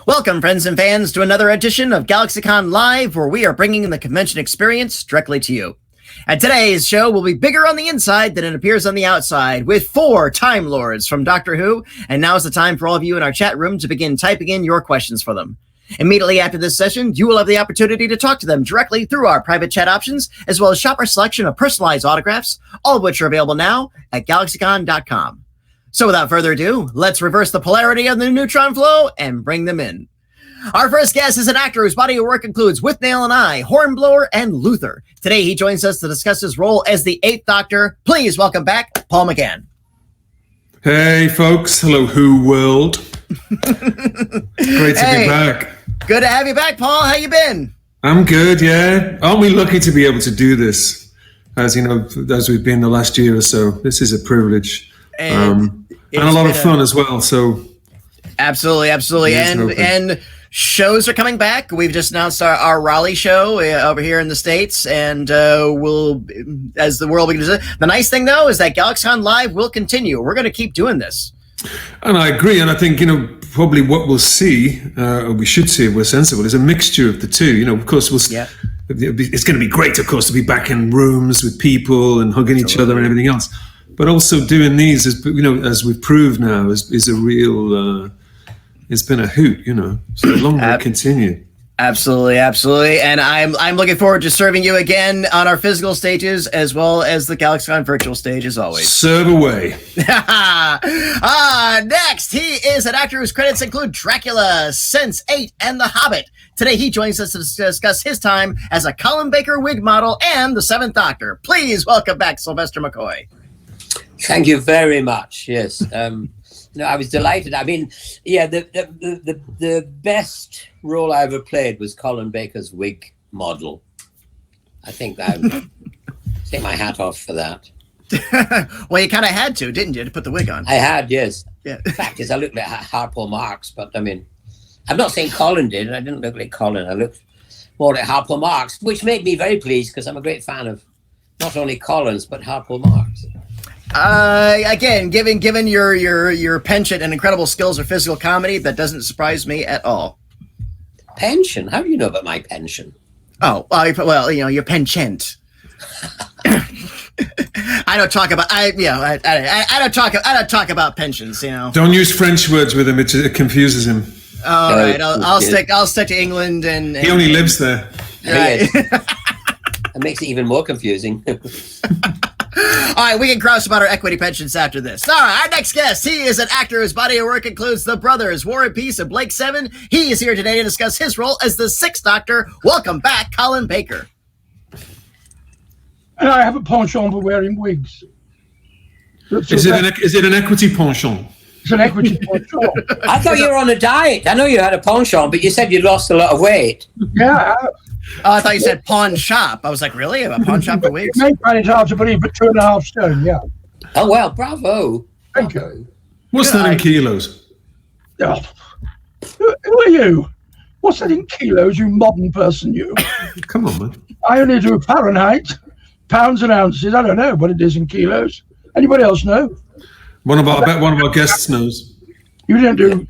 Welcome, friends and fans, to another edition of GalaxyCon Live, where we are bringing the convention experience directly to you. And today's show will be bigger on the inside than it appears on the outside, with 4 Time Lords from Doctor Who, and now's the time for all of you in our chat room to begin typing in your questions for them. Immediately after this session, you will have the opportunity to talk to them directly through our private chat options, as well as shop our selection of personalized autographs, all of which are available now at GalaxyCon.com. So without further ado, let's reverse the polarity of the neutron flow and bring them in. Our first guest is an actor whose body of work includes Withnail and I, Hornblower, and Luther. Today he joins us to discuss his role as the 8th Doctor. Please welcome back Paul McGann. Hey folks, hello Who world. Great to be back. Good to have you back, Paul. How you been? I'm good, yeah. Aren't we lucky to be able to do this? As you know, as we've been the last year or so. This is a privilege. And a lot of fun as well. So absolutely. And shows are coming back. We've just announced our Raleigh show over here in the States, and we'll, as the world begins. The nice thing though is that GalaxyCon Live will continue. We're going to keep doing this. And I agree, and I think, probably what we'll see, or we should see if we're sensible, is a mixture of the two. Of course, it's going to be great, of course, to be back in rooms with people and hugging each other and everything else. But also doing these, as we've proved now, is a real, it's been a hoot, so long may it continue. Absolutely. And I'm looking forward to serving you again on our physical stages as well as the GalaxyCon virtual stage as always. Serve away. Next, he is an actor whose credits include Dracula, Sense8, and The Hobbit. Today he joins us to discuss his time as a Colin Baker wig model and the 7th Doctor. Please welcome back Sylvester McCoy. Thank you very much. Yes. I was delighted. I mean, the best role I ever played was Colin Baker's wig model. I think I take my hat off for that. Well, you kind of had to, didn't you, to put the wig on? I had, yes. Yeah. The fact is, I looked like Harpo Marx, but I mean, I'm not saying Colin did. I didn't look like Colin. I looked more like Harpo Marx, which made me very pleased because I'm a great fan of not only Collins but Harpo Marx. Again, given your penchant and incredible skills of physical comedy, that doesn't surprise me at all. Pension? How do you know about my pension? Oh, well, your penchant. I don't talk about I don't talk about pensions. Don't use French words with him; it confuses him. All right, I'll stick to England, and he only lives there. Right. That makes it even more confusing. All right, we can cross about our equity pensions after this. All right, our next guest, he is an actor whose body of work includes The Brothers, War and Peace, and Blake Seven. He is here today to discuss his role as the 6th Doctor. Welcome back, Colin Baker. And I have a penchant for wearing wigs. Is it an equity penchant? It's an equity penchant. I thought you were on a diet. I know you had a penchant, but you said you lost a lot of weight. Yeah. Oh, I thought you said pawn shop. I was like, really? A pawn shop for wigs? You may find it hard to believe, but 2.5 stone, yeah. Oh, well, bravo. Thank you. What's that in kilos? Oh. Who are you? What's that in kilos, you modern person, you? Come on, man. I only do Fahrenheit, pounds and ounces. I don't know what it is in kilos. Anybody else know? I bet one of our guests knows. You don't do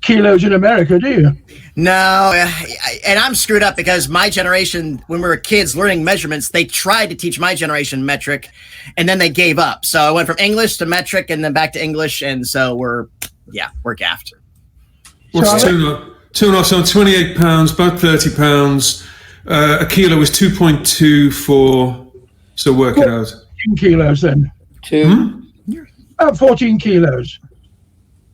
kilos in America, do you? No, and I'm screwed up because my generation, when we were kids learning measurements, they tried to teach my generation metric, and then they gave up. So I went from English to metric and then back to English, and so we're gaffed. What's 2.5 stone? 28 pounds, about 30 pounds. A kilo is 2.24, so work it out. 14 kilos then. 14 kilos.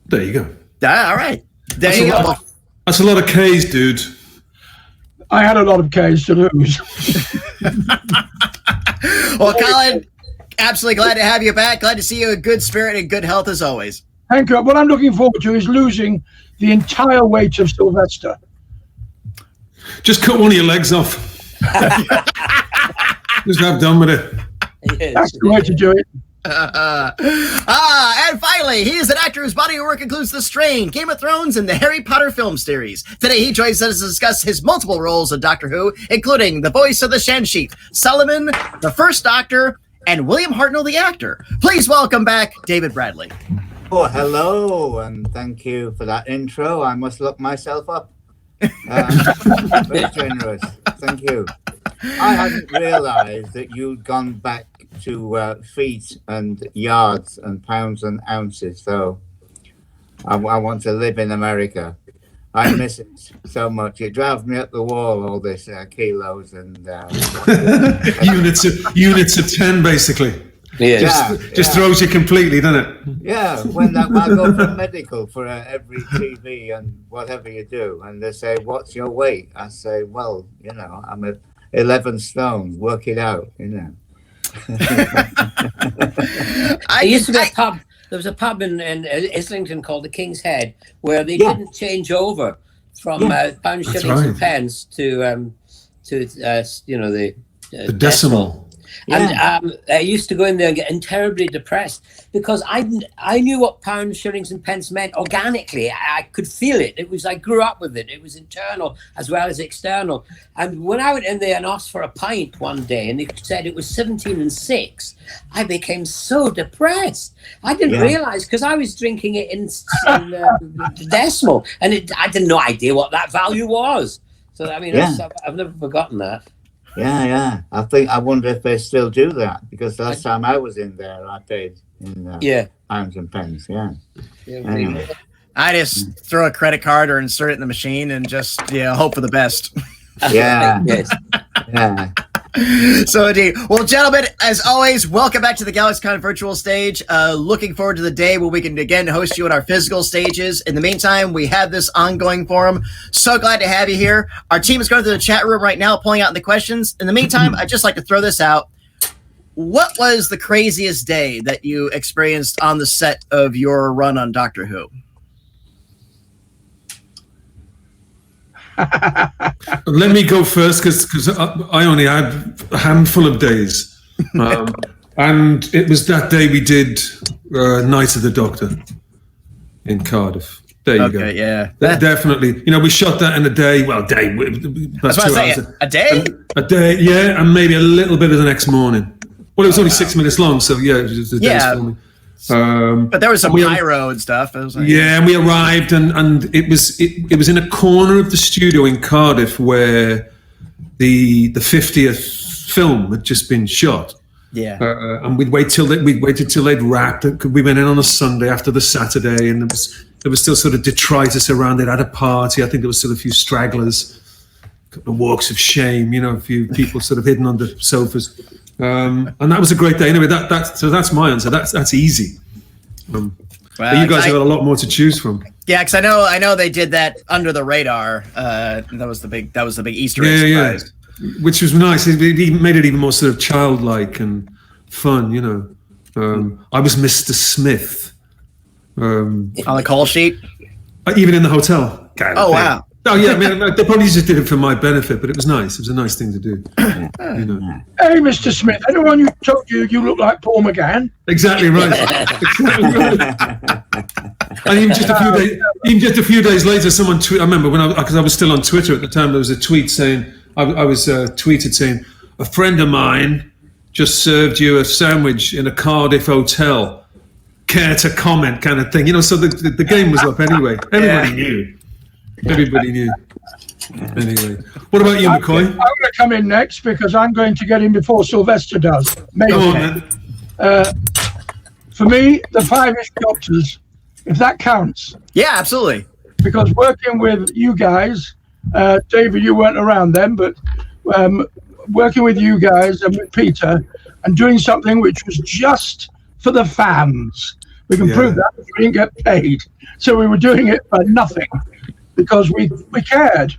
There you go. All right. There you go. That's a lot of K's, dude. I had a lot of K's to lose. Well, Colin, absolutely glad to have you back. Glad to see you in good spirit and good health as always. Thank you. What I'm looking forward to is losing the entire weight of Sylvester. Just cut one of your legs off. Just have done with it. Yes. That's the way to do it. And finally, he is an actor whose body of work includes The Strain, Game of Thrones, and the Harry Potter film series. Today, he joins us to discuss his multiple roles in Doctor Who, including the voice of the Shansheet, Solomon, the First Doctor, and William Hartnell, the actor. Please welcome back David Bradley. Oh, hello, and thank you for that intro. I must look myself up. Very generous. Thank you. I hadn't realized that you'd gone back to feet and yards and pounds and ounces. So I want to live in America. I miss it so much. It drives me up the wall, all this kilos and units of 10, basically. Yeah. Just throws you completely, doesn't it? Yeah, when I go for medical for every TV and whatever you do, and they say, "What's your weight?" I say, "Well, I'm at 11 stone. Work it out, I used to be a pub. There was a pub in Islington called the King's Head where they didn't change over from pounds, shillings, and pence to the decimal. And I used to go in there and get terribly depressed because I knew what pounds, shillings, and pence meant organically. I could feel it. It was, I grew up with it. It was internal as well as external. And when I went in there and asked for a pint one day and they said it was 17 and 6, I became so depressed. I didn't realize, because I was drinking it in decimal, and I didn't no idea what that value was. So I mean, I've never forgotten that. Yeah. I wonder if they still do that, because last time I was in there, I paid in pounds and pence. Yeah. Anyway. I just throw a credit card or insert it in the machine and just hope for the best. Yeah. Yes. Yeah. So indeed. Well, gentlemen, as always, welcome back to the GalaxyCon virtual stage. Looking forward to the day where we can again host you at our physical stages. In the meantime, we have this ongoing forum. So glad to have you here. Our team is going through the chat room right now, pulling out the questions. In the meantime, I'd just like to throw this out. What was the craziest day that you experienced on the set of your run on Doctor Who? Let me go first because I only had a handful of days, and it was that day we did Night of the Doctor in Cardiff. There you go. Yeah, definitely. We shot that in a day. Well, day. That's 2 hours. A day? A day, yeah, and maybe a little bit of the next morning. Well, it was only 6 minutes long, so yeah, it was just a day's filming. But there was some pyro and stuff. It was like, and we arrived, and it was in a corner of the studio in Cardiff where the 50th film had just been shot. Yeah, and we'd waited till they'd wrapped. We went in on a Sunday after the Saturday, and there was still sort of detritus around it at a party. I think there was still a few stragglers, a couple of walks of shame, a few people sort of hidden under sofas. And that was a great day. Anyway, so that's my answer. That's easy. But you guys have got a lot more to choose from. Yeah, because I know they did that under the radar. That was the big Easter egg surprise. Yeah, which was nice. He made it even more sort of childlike and fun. I was Mr. Smith on the call sheet, even in the hotel. Oh wow. Oh yeah, I mean, they probably just did it for my benefit, but it was nice. It was a nice thing to do. Hey, Mr. Smith, anyone who told you look like Paul McGann? Exactly right. And even just a few days later, someone I remember because I was still on Twitter at the time. There was a tweet saying I was tweeted saying a friend of mine just served you a sandwich in a Cardiff hotel. Care to comment, kind of thing. So the game was up anyway. Everybody knew. Everybody knew. Anyway, what about you, McCoy? I'm going to come in next because I'm going to get in before Sylvester does. Maybe. Go on, then. For me, the 5-ish Doctors, if that counts. Yeah, absolutely. Because working with you guys, David, you weren't around then, but working with you guys and with Peter and doing something which was just for the fans. We can prove that we didn't get paid. So we were doing it for nothing. Because we cared,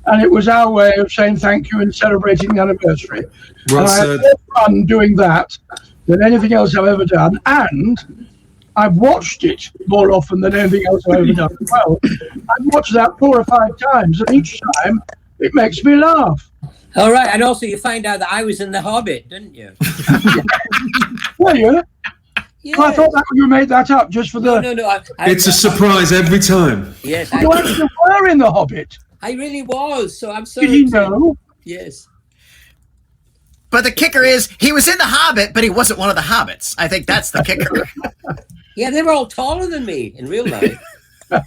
and it was our way of saying thank you and celebrating the anniversary. Well and I had more fun doing that than anything else I've ever done, and I've watched it more often than anything else I've ever done as well. I've watched that 4 or 5 times, and each time it makes me laugh. All right, and also you find out that I was in the Hobbit, didn't you? Were you? Yes. Well, I thought that you made that up just for the... No. It's a surprise every time. Yes, You actually were in the Hobbit. I really was, so I'm sorry. Did you know? Yes. But the kicker is he was in the Hobbit, but he wasn't one of the Hobbits. I think that's the kicker. Yeah, they were all taller than me in real life. A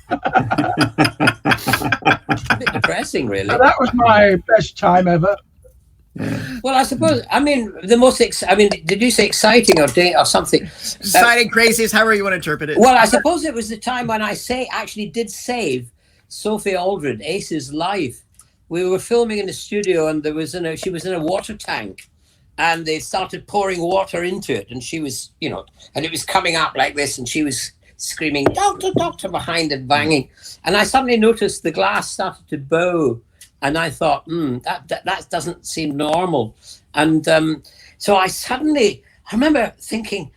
bit depressing, really. So that was my best time ever. Well, I suppose, I mean, did you say exciting or something? Exciting, crazy, is however you want to interpret it. Well, I suppose it was the time when I actually did save Sophie Aldred, Ace's life. We were filming in the studio, and she was in a water tank, and they started pouring water into it, and she was, and it was coming up like this, and she was screaming, "Doctor, doctor," behind and banging. And I suddenly noticed the glass started to bow. And I thought, that doesn't seem normal. And so I remember thinking,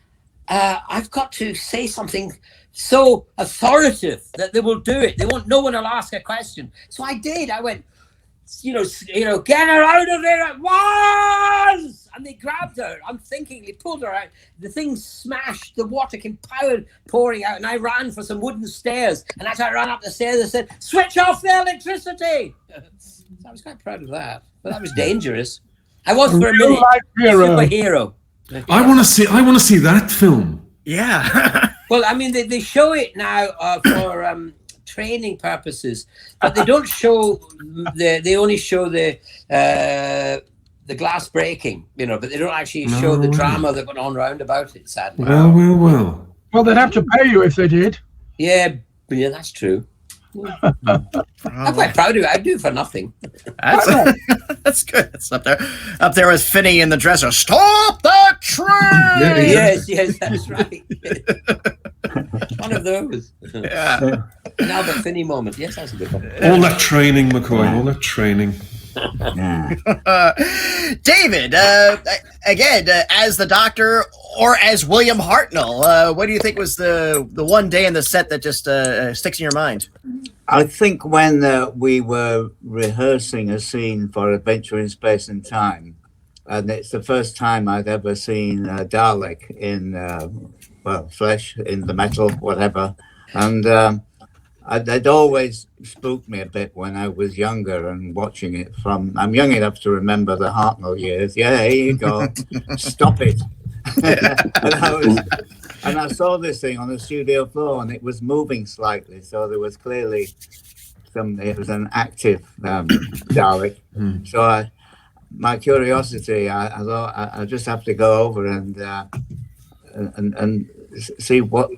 I've got to say something so authoritative that they will do it. No one will ask a question. So I did. I went, get her out of there at once. And they grabbed her. I'm thinking, they pulled her out. The thing smashed. The water came pouring out. And I ran for some wooden stairs. And as I ran up the stairs, I said, "Switch off the electricity." So I was quite proud of that. But that was dangerous. I was for a minute a superhero. I want to see that film. Yeah. Well, I mean, they show it now for training purposes, but they don't show they only show the glass breaking, but they don't actually show the drama that went on round about it, sadly. Well. Well, they'd have to pay you if they did. Yeah, that's true. I'm quite proud of it. I'd do it for nothing. That's good. It's up there with Finney in the dresser. Stop that train! Yes, that's right. One of those. Yeah. An Albert Finney moment. Yes, that's a good one. All that training, McCoy. All that training. David, again, as the Doctor or as William Hartnell, what do you think was the one day in the set that just sticks in your mind? I think when we were rehearsing a scene for Adventure in Space and Time, and it's the first time I'd ever seen Dalek in flesh, in the metal, whatever, and I'd always spooked me a bit when I was younger and watching it I'm young enough to remember the Hartnell years. Yeah, here you go. Stop it. and I saw this thing on the studio floor, and it was moving slightly. So there was clearly it was an active Dalek. So my curiosity, I thought I just have to go over and see what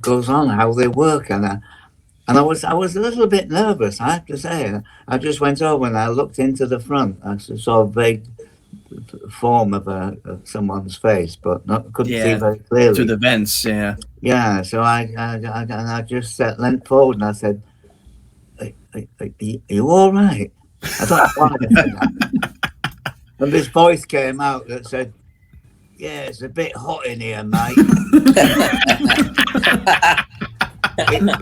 goes on, how they work. And I was a little bit nervous, I have to say. I just went over and I looked into the front. I saw a vague form of someone's face, but couldn't see very clearly through the vents. Yeah. Yeah. So I just leant forward and I said, "Are you all right?" I thought, why? And this voice came out that said, "Yeah, it's a bit hot in here, mate."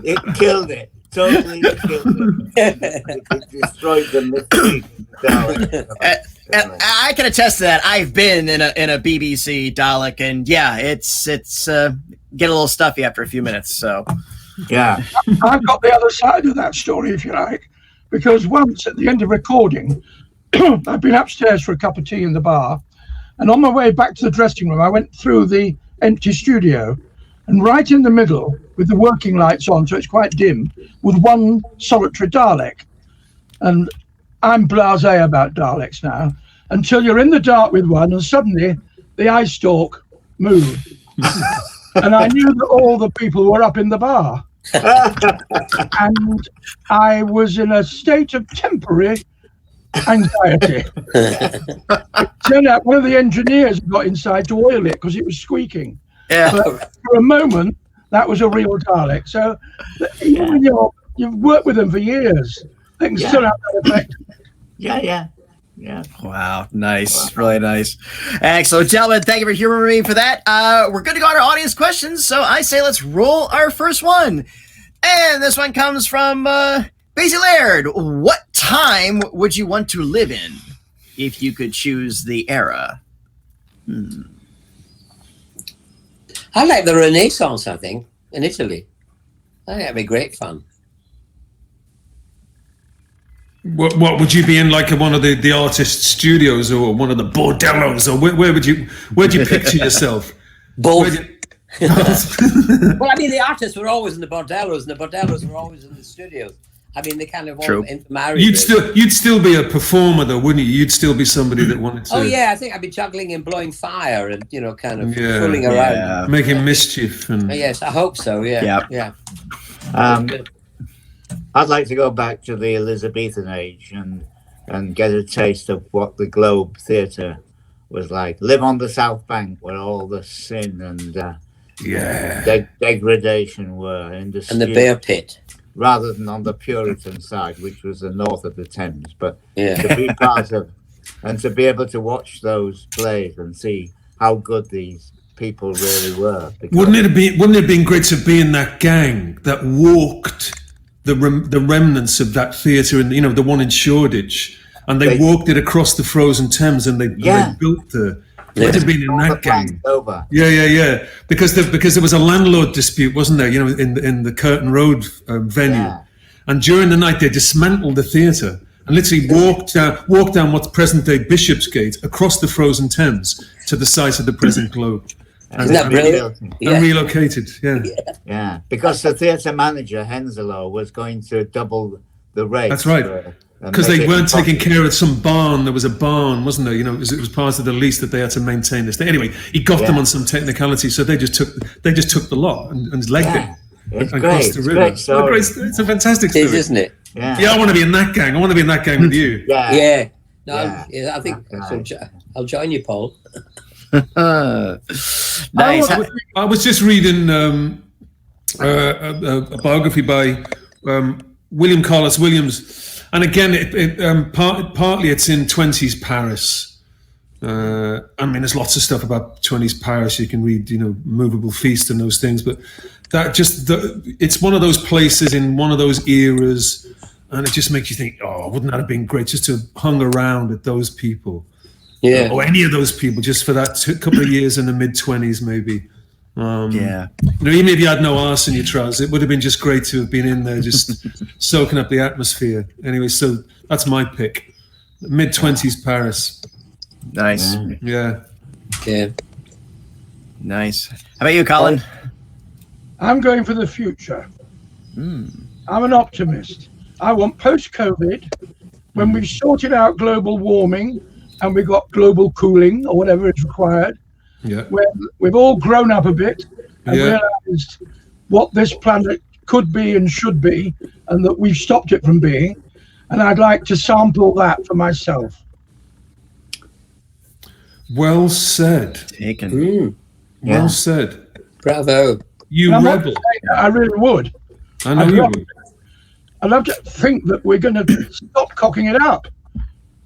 It killed it. Totally killed it. It destroyed the mystery. I can attest to that. I've been in a BBC Dalek, and yeah, it's get a little stuffy after a few minutes. So yeah, I've got the other side of that story, if you like, because once at the end of recording, I'd been upstairs for a cup of tea in the bar, and on my way back to the dressing room, I went through the empty studio. And right in the middle, with the working lights on, so it's quite dim, was one solitary Dalek. And I'm blasé about Daleks now, until you're in the dark with one, and suddenly the eye stalk moved. And I knew that all the people were up in the bar. And I was in a state of temporary anxiety. It turned out one of the engineers got inside to oil it because it was squeaking. yeah. But for a moment, that was a real Dalek. So even when you've worked with them for years, they can still have that effect. Yeah. Wow, nice, really nice. Excellent, gentlemen. Thank you for humoring me for that. We're good to go on our audience questions, so I say let's roll our first one. And this one comes from Basie Laird. What time would you want to live in if you could choose the era? I like the Renaissance, I think, in Italy. I think that'd be great fun. What would you be in, like one of the artist studios or one of the bordellos, or where would you picture yourself? Both. Well, I mean, the artists were always in the bordellos, and the bordellos were always in the studios. I mean, they kind of all intermarried. You'd still be a performer, though, wouldn't you? You'd still be somebody that wanted to. Oh yeah, I think I'd be juggling and blowing fire, and kind of fooling around, making mischief. And yes, I hope so. Yeah. I'd like to go back to the Elizabethan age and get a taste of what the Globe Theatre was like. Live on the South Bank, where all the sin and degradation were in the and the bear pit, rather than on the Puritan side, which was the north of the Thames. But to be part of and to be able to watch those plays and see how good these people really were. Wouldn't it have been great to be in that gang that walked the remnants of that theatre, and the one in Shoreditch, and they walked it across the frozen Thames, and they built the. It would have been in that gang. Over. Yeah. Because there was a landlord dispute, wasn't there? In the Curtain Road venue, and during the night they dismantled the theatre and literally walked down what's present day Bishopsgate across the frozen Thames to the site of the present Globe. And relocated, Yeah, because the theatre manager, Henslow, was going to double the rate. That's right. Because they weren't taking care of some barn. There was a barn, wasn't there? It was part of the lease that they had to maintain this. Anyway, he got them on some technicality, so they just took the lot and legged it. It's great. The river. It's a fantastic story, isn't it? Yeah, I want to be in that gang. I want to be in that gang with you. I think I'll join you, Paul. Nice. I was just reading a biography by William Carlos Williams, and again, partly it's in 20s Paris. I mean, there's lots of stuff about 20s Paris. You can read, Movable Feast and those things, but it's one of those places in one of those eras, and it just makes you think, oh, wouldn't that have been great just to have hung around with those people? Yeah, or any of those people, just for that couple of years in the mid-20s, maybe. Even if you had no arse in your trousers, it would have been just great to have been in there, just soaking up the atmosphere. Anyway, so that's my pick: mid-20s Paris. Nice. Yeah. Nice. How about you, Colin? I'm going for the future. I'm an optimist. I want post-COVID, when we've sorted out global warming and we got global cooling or whatever is required, when we've all grown up a bit and realized what this planet could be and should be, and that we've stopped it from being. And I'd like to sample that for myself. Well said. Taken. Well said. Bravo. You rebel. I really would. I know you would. I'd love to think that we're going to stop cocking it up.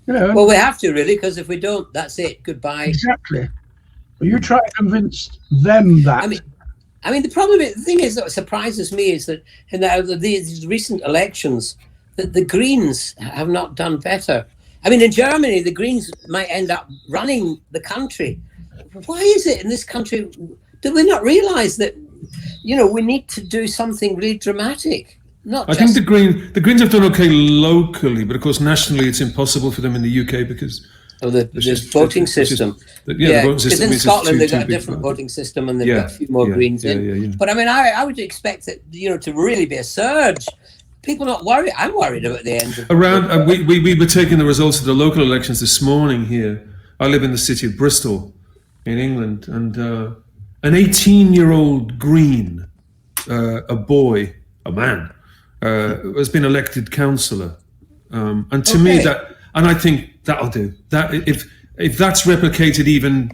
Well, we have to, really, because if we don't, that's it. Goodbye. Exactly. But you try to convince them that. I mean, the thing is that surprises me is that in these recent elections, that the Greens have not done better. I mean, in Germany, the Greens might end up running the country. Why is it in this country? Do we not realise that, we need to do something really dramatic? I think the Greens have done okay locally, but of course nationally it's impossible for them in the UK because of the voting system. The voting because system in Scotland they've got a different voting system and they've got a few more Greens in. But I mean, I would expect that to really be a surge. People not worried. I'm worried about the end. We were taking the results of the local elections this morning here. I live in the city of Bristol, in England, and an 18-year-old Green, a man. Has been elected councillor, and to me I think that'll do. That if that's replicated even,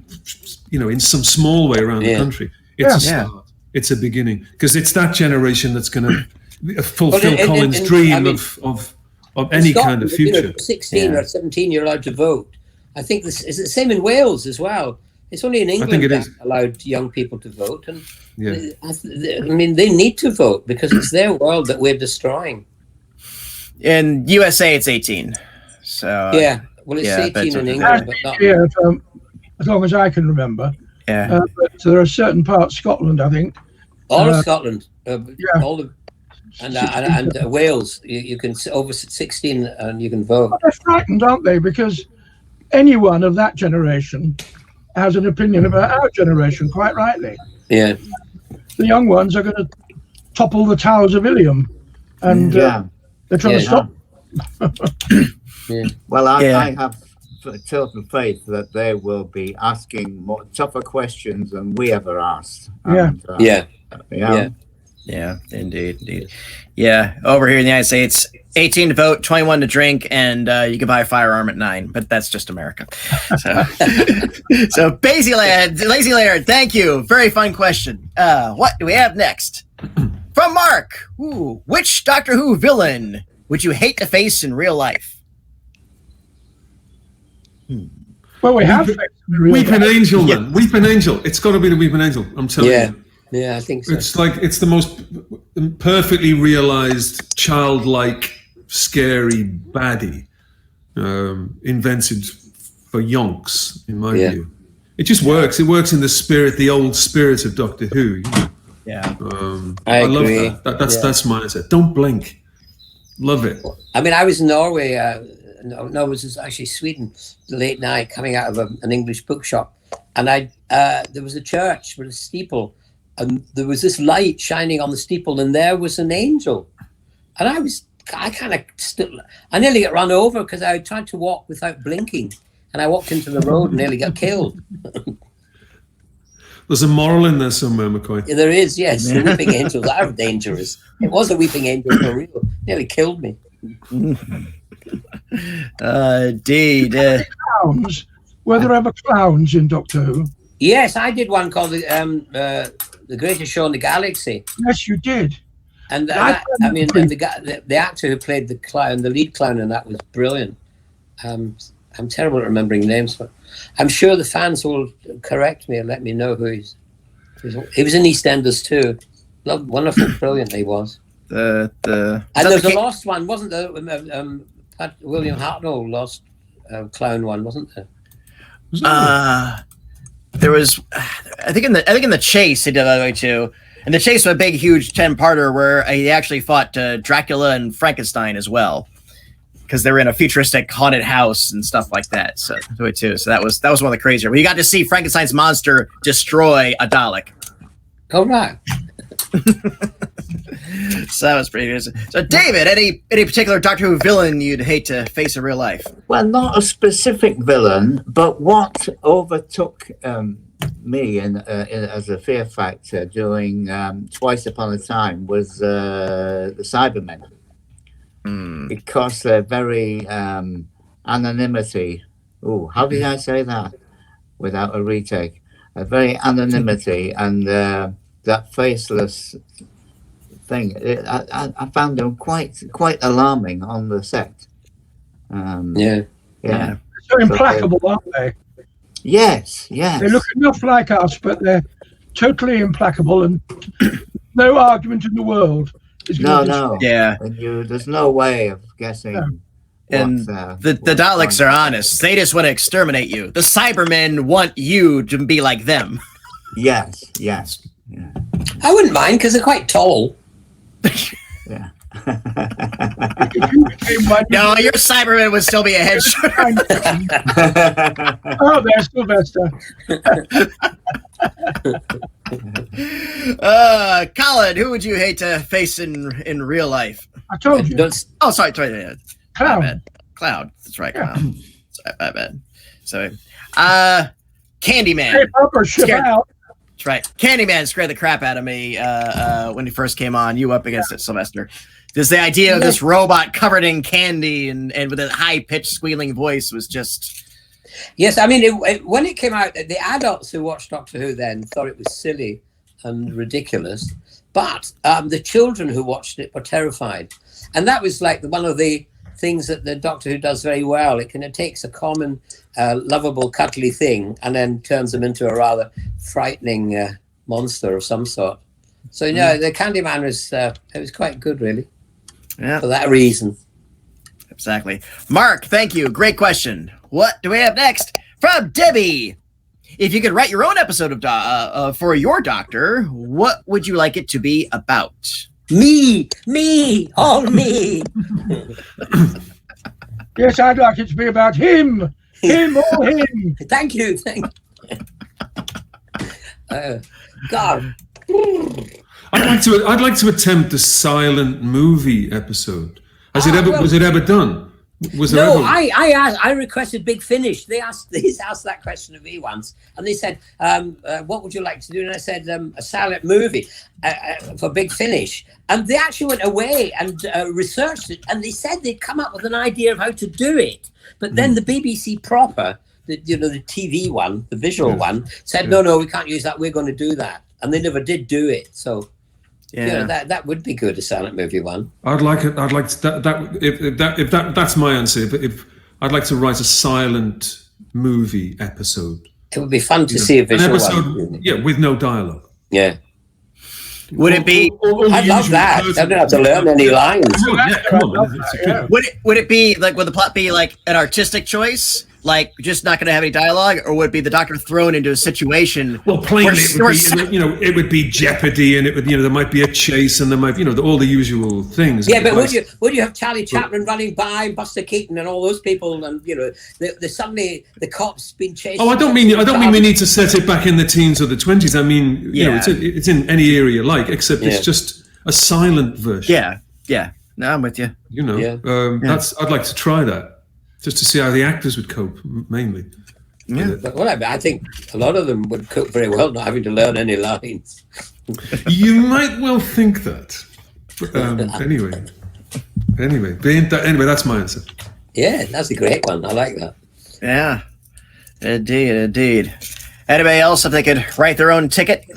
in some small way around the country, it's a start. It's a beginning, because it's that generation that's going to fulfill Colin's dream of any kind of future. 16 or 17, you're allowed to vote. I think this is the same in Wales as well. It's only in England that allowed young people to vote, and I mean, they need to vote because it's their world that we're destroying. In USA, it's 18. So well, it's 18 in England, but not. As long as I can remember. Yeah. But there are certain parts of Scotland, I think. All of Scotland, all of, and Wales, you can over 16 and you can vote. But they're frightened, aren't they? Because anyone of that generation has an opinion about our generation, quite rightly. Yeah. The young ones are going to topple the towers of Ilium, and they're trying to stop. Well, I have total faith that they will be asking more tougher questions than we ever asked. And, Yeah, indeed. Yeah, over here in the United States, 18 to vote, 21 to drink, and you can buy a firearm at 9, but that's just America. So, so Lazy Laird, thank you. Very fun question. What do we have next? From Mark. Ooh, which Doctor Who villain would you hate to face in real life? Well, we have Weeping Angel, man. Weeping Angel. It's got to be the Weeping Angel. I'm telling you. Yeah, I think so. It's the most perfectly realized, childlike, scary baddie invented for yonks, in my view. It just works. It works in the spirit, the old spirit of Doctor Who. You know? Yeah, I love that. That's mine. Don't blink. Love it. I mean, I was in Norway. No, it was actually Sweden. Late night, coming out of an English bookshop, and there was a church with a steeple. And there was this light shining on the steeple, and there was an angel. And I nearly got run over because I tried to walk without blinking. And I walked into the road and nearly got killed. There's a moral in there somewhere, McCoy. There is, yes. The weeping angels are dangerous. It was a weeping angel for real. Nearly killed me. Indeed. Clowns. Were there ever clowns in Doctor Who? Yes, I did one called The Greatest Show in the Galaxy. Yes, you did. And the actor who played the clown, the lead clown in that, was brilliant. I'm terrible at remembering names, but I'm sure the fans will correct me and let me know who he was in EastEnders too. Wonderful, brilliant he was. And there's a lost one, wasn't there? William Hartnell lost clown one, wasn't there? There was, I think in the Chase they did that way too. And the Chase was a big, huge 10-parter where he actually fought Dracula and Frankenstein as well, because they were in a futuristic haunted house and stuff like that. So that was one of the crazier. Where you got to see Frankenstein's monster destroy a Dalek. Oh right. So that was pretty good. So David, any particular Doctor Who villain you'd hate to face in real life? Well, not a specific villain, but what overtook me as a fear factor during Twice Upon a Time was the Cybermen. Because they're very anonymity. Oh, how did I say that without a retake? A very anonymity and that faceless thing. I found them quite alarming on the set. Yeah. So implacable, aren't they? Yes. They look enough like us, but they're totally implacable, and no argument in the world. No. Yeah. There's no way of guessing. Yeah. And the Daleks are honest. They just want to exterminate you. The Cybermen want you to be like them. Yes. Yeah. I wouldn't mind because they're quite tall. Yeah. No, your Cyberman would still be a headshot. Oh, there's Sylvester. Colin, who would you hate to face in real life? I told you. Sorry. Clown. Cloud. That's right, Clown. Sorry, my bad. So, Candyman. Ship up or ship out. That's right. Candyman scared the crap out of me when he first came on. You up against it, Sylvester. Just the idea of this robot covered in candy and with a high-pitched squealing voice was just... Yes, I mean, when it came out, the adults who watched Doctor Who then thought it was silly and ridiculous, but the children who watched it were terrified. And that was like one of the things that the Doctor Who does very well. It takes a common, lovable, cuddly thing and then turns them into a rather frightening monster of some sort. So, the Candyman was quite good, really. Yeah. For that reason. Exactly. Mark, thank you. Great question. What do we have next? From Debbie. If you could write your own episode of for your Doctor, what would you like it to be about? Me, all me. Yes, I'd like it to be about him, all him. Thank you. God. I'd like to attempt a silent movie episode. Was it ever done? Was there ever? I requested Big Finish. They asked that question of me once, and they said, "What would you like to do?" And I said, "A silent movie for Big Finish." And they actually went away and researched it, and they said they'd come up with an idea of how to do it. But then the BBC proper, the TV one, the visual one, said, "No, we can't use that. We're going to do that," and they never did do it. So. Yeah, that would be good, a silent movie one. I'd like it. I'd like to, that's my answer. But if I'd like to write a silent movie episode, it would be fun to see a visual one. Yeah, with no dialogue. Yeah. Would it be? I'd love that. I don't have to learn any lines. Would it be like? Would the plot be like an artistic choice? Like, just not going to have any dialogue, or would it be the Doctor thrown into a situation? Well, plainly, it would be jeopardy, and it would, there might be a chase, and there might, all the usual things. Yeah, but would you have Charlie Chaplin running by, Buster Keaton, and all those people, and suddenly the cops being chased? Oh, I don't mean we need to set it back in the teens or the 20s. I mean, it's in any era you like, except it's just a silent version. Yeah. No, I'm with you. I'd like to try that. Just to see how the actors would cope, mainly. Yeah. Well, I think a lot of them would cope very well, not having to learn any lines. You might well think that. But, anyway, that's my answer. Yeah, that's a great one. I like that. Yeah, indeed. Anybody else, if they could write their own ticket?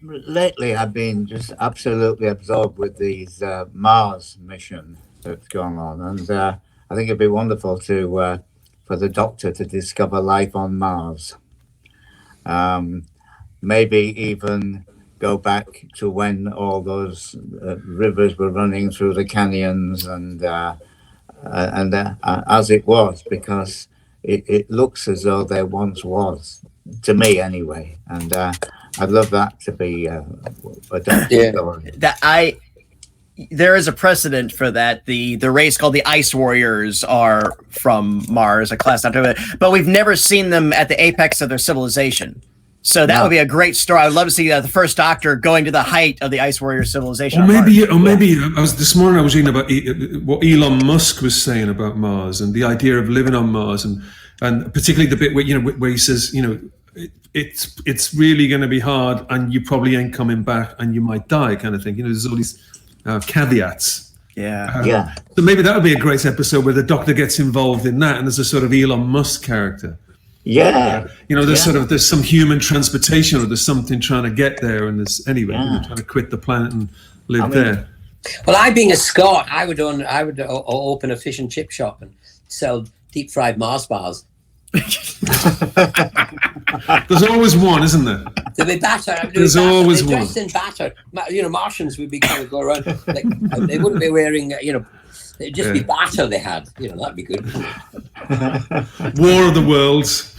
Lately I've been just absolutely absorbed with these Mars mission that's going on, and I think it'd be wonderful to for the Doctor to discover life on Mars. Maybe even go back to when all those rivers were running through the canyons, and as it was, because it looks as though there once was, to me anyway, and I'd love that to be a Doctor story. There is a precedent for that. The race called the Ice Warriors are from Mars, a class Doctor, but we've never seen them at the apex of their civilization. So that would be a great story. I'd love to see the first Doctor going to the height of the Ice Warrior civilization. Maybe this morning I was reading about what Elon Musk was saying about Mars and the idea of living on Mars, and particularly the bit where he says, it's really going to be hard, and you probably ain't coming back, and you might die, kind of thing. There's all these caveats. So maybe that would be a great episode where the Doctor gets involved in that, and there's a sort of Elon Musk character. There's some human transportation, or there's something trying to get there, and there's trying to quit the planet and live there. Well, I being a Scot, I would open a fish and chip shop and sell deep fried Mars bars. There's always one, isn't there? There'll be batter. There's always one. Dressed in batter. Martians would be kind of go around. Like, they wouldn't be wearing, it'd just be batter they had. That'd be good. War of the Worlds.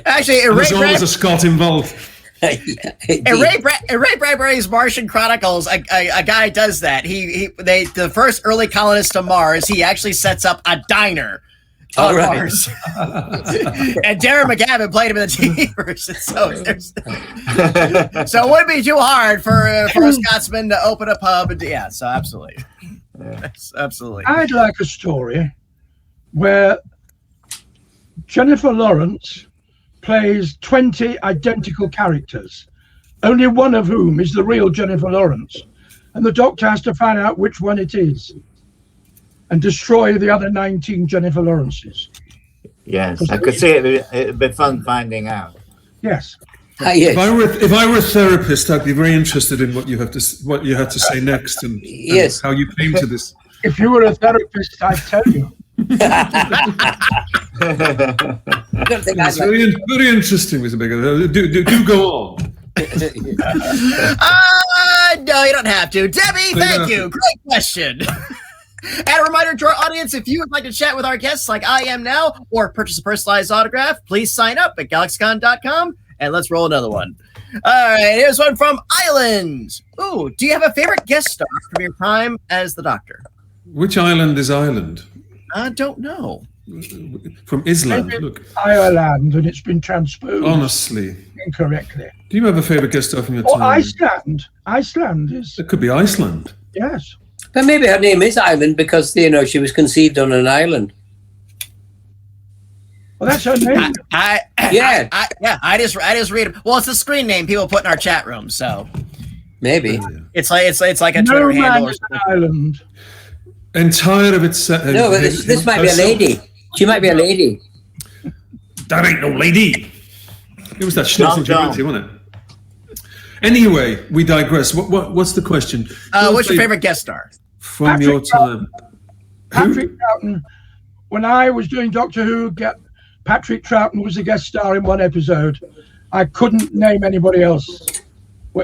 Actually, there's always a Scot involved. In Ray Bradbury's Martian Chronicles, a guy does that. The first early colonists to Mars, he actually sets up a diner on Mars. And Darren McGavin played him in the TV version. So it wouldn't be too hard for a Scotsman to open a pub. So absolutely. Yes, absolutely. I'd like a story where Jennifer Lawrence plays 20 identical characters, only one of whom is the real Jennifer Lawrence, and the Doctor has to find out which one it is and destroy the other 19 Jennifer Lawrences. Yes, I could see it'd be fun finding out. Yes. Yes. If I were a therapist, I'd be very interested in what you have to say next, and how you came to this. If you were a therapist, I'd tell you. It's very interesting, Mr. Baker. Do go on. No, you don't have to. Debbie, thank you. Great question. And a reminder to our audience, if you would like to chat with our guests like I am now, or purchase a personalized autograph, please sign up at galaxycon.com, and let's roll another one. All right, here's one from Island. Ooh, do you have a favorite guest star from your time as the Doctor? Which island is Island? I don't know. from Island. Look, Ireland, and it's been transposed honestly, incorrectly. do you have a favourite guest star from your Or time? Iceland. Iceland is, It could be Iceland. yes. But maybe her name is Island because, you know, she was conceived on an island. Well, that's her name. I just read it. Well, it's the screen name people put in our chat room, so Maybe. it's like a No Twitter man handle or is an something. island. Entire of its. No, but this might be a lady. She might be a lady. That ain't no lady. It was that Schnitzel Down. wasn't it? Anyway, we digress. What's the question? What's your favorite guest star? from Patrick your time? Patrick Troughton. When I was doing Doctor Who, Patrick Troughton was a guest star in one episode. I couldn't name anybody else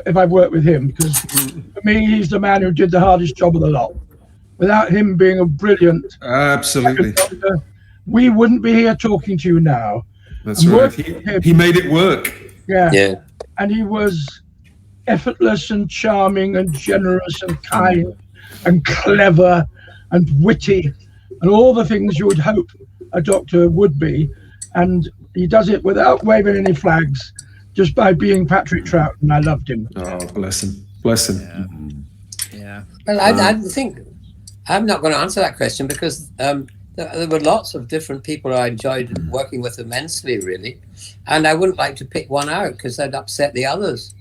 if I've worked with him, because for me, he's the man who did the hardest job of the lot. Without him being a brilliant Absolutely. doctor, we wouldn't be here talking to you now. That's And right. working with him, He made it work. Yeah. and he was effortless and charming and generous and kind and clever and witty and all the things you would hope a doctor would be. And he does it without waving any flags, just by being Patrick Troughton. I loved him. Oh, bless him. Bless him. Yeah. Well, I think I'm not going to answer that question because there were lots of different people I enjoyed working with immensely, really. And I wouldn't like to pick one out because I'd upset the others.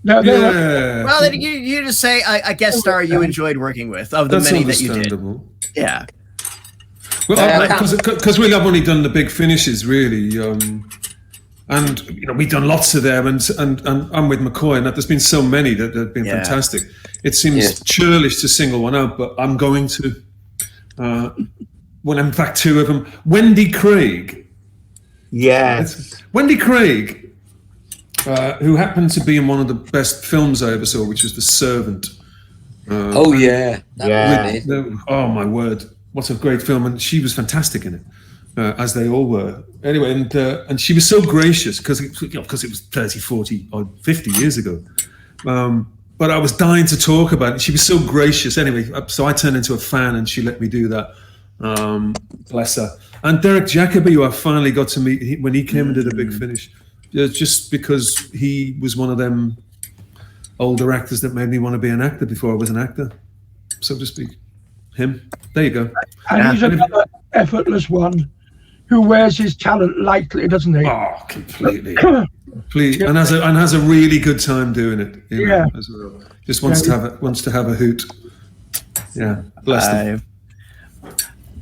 No, they were, Yeah. Well, then you just say a guest star you enjoyed working with of the That's many that you did. understandable. Yeah. Well, because we've only done the big finishes, really, and you know we've done lots of them, and I'm with McCoy, and there's been so many that have been fantastic. It seems churlish to single one out, but I'm going to. Well, in fact, two of them. Wendy Craig. Yes. Wendy Craig, who happened to be in one of the best films I ever saw, which was The Servant. Oh yeah, that Yeah. was amazing. Oh my word! What a great film, and she was fantastic in it, as they all were. Anyway, and she was so gracious because it was 30, 40, or 50 years ago. But I was dying to talk about it. She was so gracious. Anyway, so I turned into a fan, and she let me do that. Bless her. And Derek Jacobi, who I finally got to meet when he came and did a big finish, just because he was one of them older actors that made me want to be an actor before I was an actor, so to speak. Him. There you go. and he's another effortless one who wears his talent lightly, doesn't he? Oh, completely. And has a really good time doing it. You know, as well. Just wants to have a hoot. Yeah, bless him.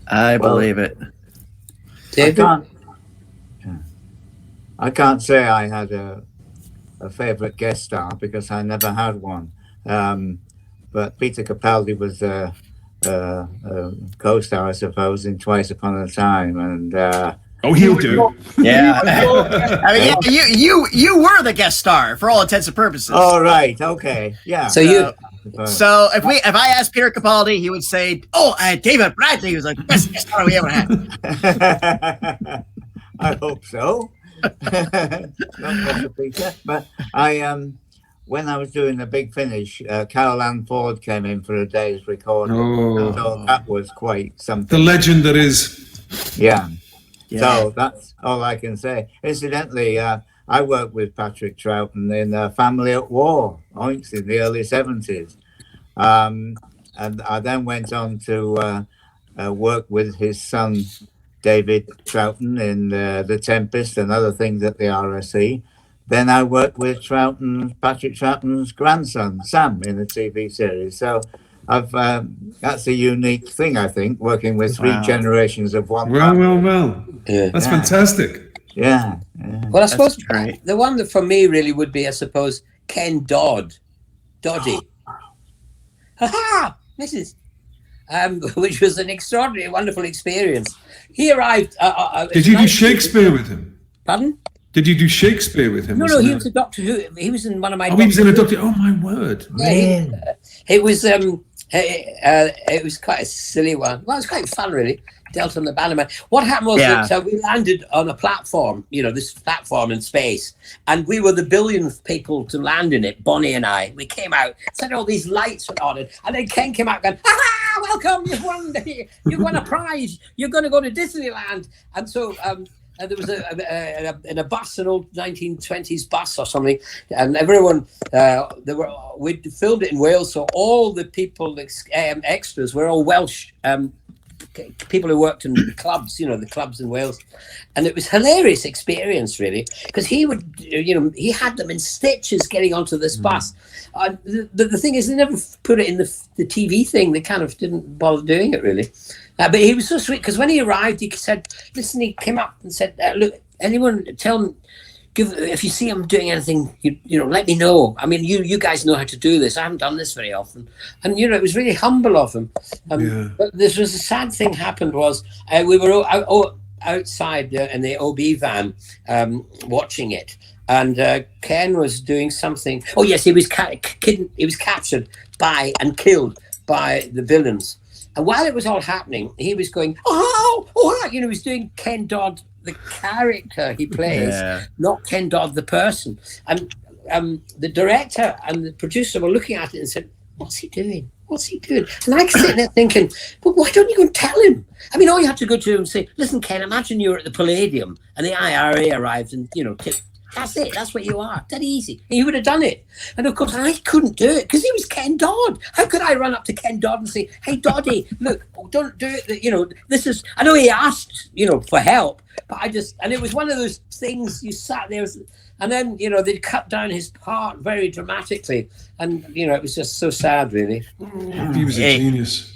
I believe it. I can't say I had a favourite guest star because I never had one. But Peter Capaldi was a co-star, I suppose, in Twice Upon a Time, and He'll do. Yeah. I mean, you were the guest star for all intents and purposes. oh right, okay, yeah. So you, So if I asked Peter Capaldi, he would say, David Bradley. He was like, best guest star we ever had. I hope so. Not much of Peter, but when I was doing the big finish, Carol Ann Ford came in for a day's recording. Oh. So that was quite something. The legend that is. Yeah. Yeah. So that's all I can say. Incidentally, I worked with Patrick Troughton in Family at War, in the early 70s. And I then went on to work with his son, David Troughton, in The Tempest and other things at the RSC. Then I worked with Patrick Troughton's grandson, Sam, in a TV series. So that's a unique thing, I think, working with three generations of one family. Well. Yeah. That's fantastic. Yeah. well, I suppose great. the one that for me really would be, I suppose, Ken Doddy. Ha-ha! Mrs. Which was an extraordinary, wonderful experience. He arrived. Did you do Shakespeare with him? Pardon? Did you do Shakespeare with him? No, he was a Doctor Who. He was in one of my. Oh, he was in a Doctor. Oh my word! Yeah, it was. It was quite a silly one. Well, it was quite fun, really. Dealt on the Bannerman. What happened was that we landed on a platform. You know, this platform in space, and we were the billionth people to land in it. Bonnie and I. We came out. Said all these lights went on, and then Ken came out going, "Ha ha!" welcome, you've won a prize, you're going to go to Disneyland. And so there was in a bus, an old 1920s bus or something, and everyone, we filmed it in Wales, so all the people, extras, were all Welsh people who worked in clubs, the clubs in Wales. And it was hilarious experience, really, because he would, he had them in stitches getting onto this bus. The thing is, they never put it in the TV thing. They kind of didn't bother doing it, really. But he was so sweet, because when he arrived, he said, listen, he came up and said, look, anyone, tell him, if you see him doing anything, let me know. I mean, you guys know how to do this. I haven't done this very often. And, it was really humble of him. But this was a sad thing happened was we were outside in the OB van watching it. And Ken was doing something. Oh, yes, he was captured by and killed by the villains. And while it was all happening, he was going, he was doing Ken Dodd, the character he plays, not Ken Dodd, the person. And the director and the producer were looking at it and said, what's he doing? What's he doing? And I was sitting there thinking, but why don't you go and tell him? I mean, all you have to go to him and say, listen, Ken, imagine you're at the Palladium and the IRA arrived and, that's it. That's what you are. That easy. And he would have done it. And of course, I couldn't do it because he was Ken Dodd. How could I run up to Ken Dodd and say, hey, Doddy, look, don't do it. This is, I know he asked, for help, but and it was one of those things you sat there and then, they'd cut down his part very dramatically. And, it was just so sad, really. He was a genius.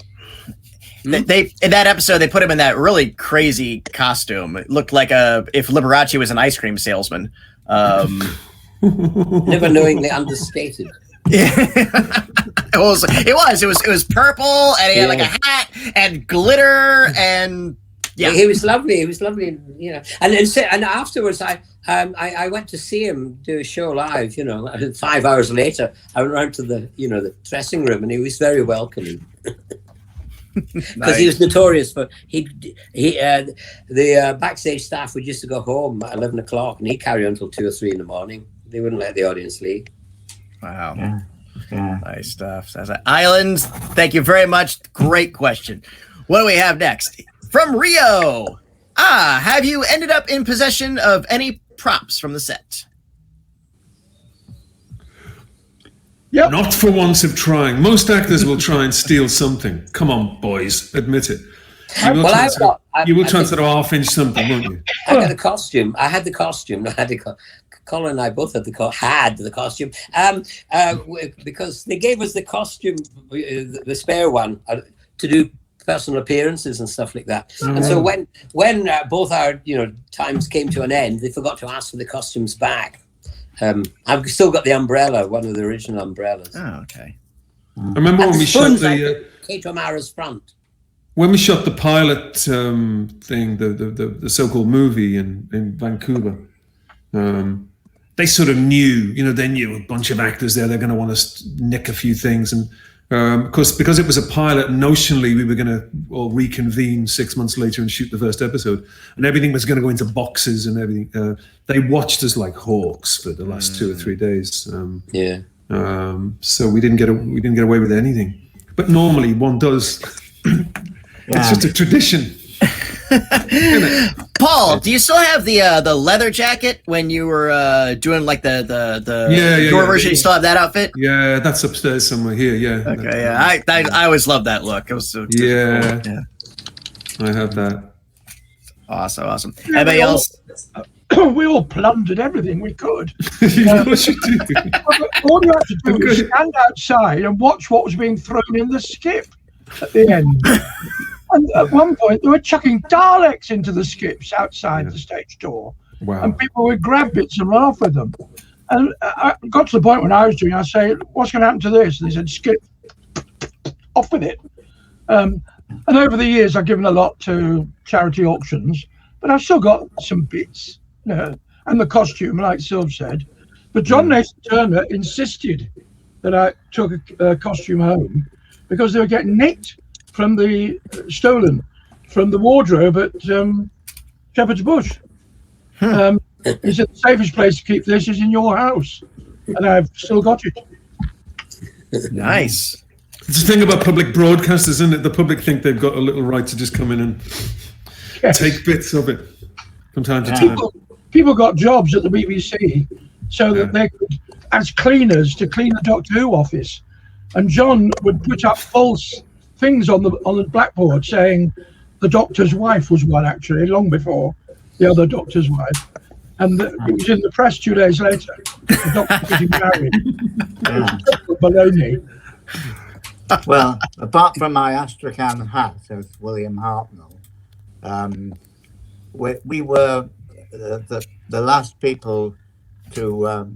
They in that episode, they put him in that really crazy costume. It looked like if Liberace was an ice cream salesman. Never knowingly understated. Yeah. It was purple, and he had like a hat and glitter, and he was lovely. He was lovely, And afterwards, I went to see him do a show live. 5 hours later, I went around to the dressing room, and he was very welcoming. Because he was notorious for the backstage staff would used to go home at 11 o'clock and he'd carry on until 2 or 3 in the morning. They wouldn't let the audience leave. Wow. Yeah. Nice stuff. Islands, thank you very much. Great question. What do we have next? From Rio. Have you ended up in possession of any props from the set? Yep. Not for once of trying. Most actors will try and steal something. Come on, boys, admit it. You will try and sort of half-inch something, won't you? I had the costume. Colin and I both had the costume. Because they gave us the costume, the spare one, to do personal appearances and stuff like that. And so when both our times came to an end, they forgot to ask for the costumes back. I've still got the umbrella, one of the original umbrellas. Oh, okay. I remember when we shot Kate O'Mara's front. When we shot the pilot thing, the so-called movie in Vancouver, they sort of knew, they knew a bunch of actors there. They're going to want to nick a few things, and of course, because it was a pilot, notionally we were going to all reconvene 6 months later and shoot the first episode, and everything was going to go into boxes and everything. They watched us like hawks for the last 2 or 3 days. So we didn't get away with anything. But normally one does. It's just a tradition. Paul, do you still have the leather jacket when you were doing like the your version? You still have that outfit? Yeah, that's upstairs somewhere here. Yeah. Okay. Yeah, I always loved that look. It was so yeah. I have that. Awesome. Anybody else? We all plundered everything we could. Of course you do. All you had to do was stand outside and watch what was being thrown in the skip at the end. And at one point, they were chucking Daleks into the skips outside the stage door. Wow. And people would grab bits and run off with them. And I got to the point when I was doing it, I say, what's going to happen to this? And they said, skip, off with it. And over the years, I've given a lot to charity auctions, but I've still got some bits, and the costume, like Sylv said. But John Nathan Turner insisted that I took a costume home because they were getting nicked stolen from the wardrobe at Shepherd's Bush. He said, the safest place to keep this is in your house. And I've still got it. Nice. It's the thing about public broadcasters, isn't it? The public think they've got a little right to just come in and take bits of it from time to time. People got jobs at the BBC so that they could, as cleaners, to clean the Doctor Who office. And John would put up false things on the blackboard saying the Doctor's wife was one, actually, long before the other Doctor's wife. And it was in the press 2 days later. The Doctor getting married. Baloney. Well, apart from my Astrakhan hat of William Hartnell, we were the last people to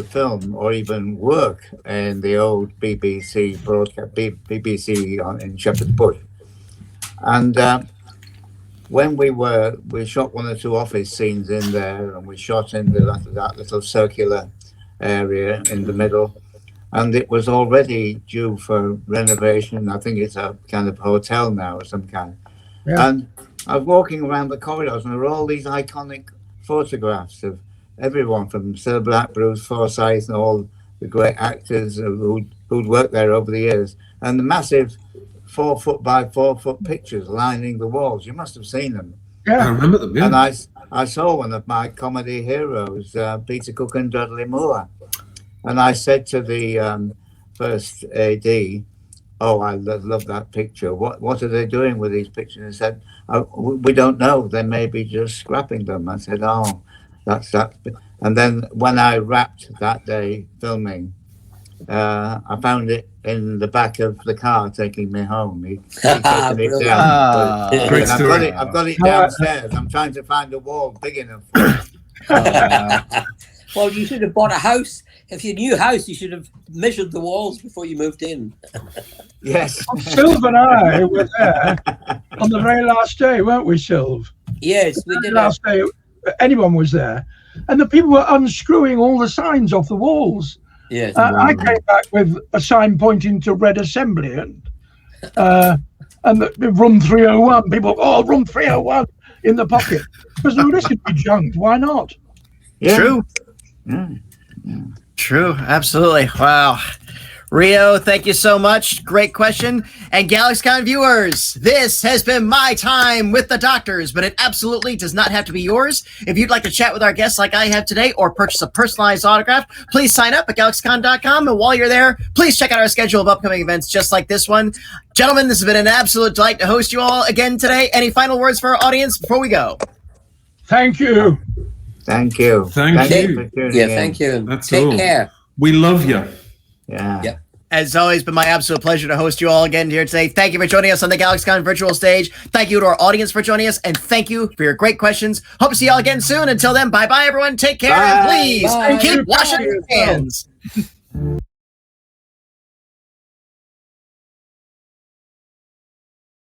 film or even work in the old BBC broadcast, BBC in Shepherd's Bush. And when we shot 1 or 2 office scenes in there, and we shot in that little circular area in the middle, and it was already due for renovation. I think it's a kind of hotel now of some kind. Yeah. And I was walking around the corridors, and there were all these iconic photographs of everyone from Sir Black, Bruce Forsyth, and all the great actors who'd worked there over the years, and the massive 4 foot by 4 foot pictures lining the walls. You must have seen them. Yeah, I remember them. Yeah. And I saw one of my comedy heroes, Peter Cook and Dudley Moore, and I said to the first AD, "Oh, I love that picture. What are they doing with these pictures?" And he said, "We don't know. They may be just scrapping them." I said, "Oh, that's that." And then when I wrapped that day filming, I found it in the back of the car taking me home. He'd taken it down. Great story. I've got it downstairs. I'm trying to find a wall big enough for it. Well, you should have bought a house. If your new house, you should have measured the walls before you moved in. Yes. Well, Sylv and I were there on the very last day, weren't we, Sylv? Yes, we did. Last day, anyone was there. And the people were unscrewing all the signs off the walls. Yes. I came back with a sign pointing to Red Assembly and the room 301. People, room 301 in the pocket. Because this could be junked. Why not? Yeah. True. Yeah. True. Absolutely. Wow. Rio, thank you so much. Great question. And GalaxyCon viewers, this has been my time with the doctors, but it absolutely does not have to be yours. If you'd like to chat with our guests like I have today or purchase a personalized autograph, please sign up at galaxycon.com. And while you're there, please check out our schedule of upcoming events just like this one. Gentlemen, this has been an absolute delight to host you all again today. Any final words for our audience before we go? Thank you. Thank you. Thank you. Thank you. That's Take all. care. We love you. Yeah. As always, been my absolute pleasure to host you all again here today. Thank you for joining us on the GalaxyCon virtual stage. Thank you to our audience for joining us, and thank you for your great questions. Hope to see y'all again soon. Until then, bye-bye, everyone. Take care, and please keep washing your hands.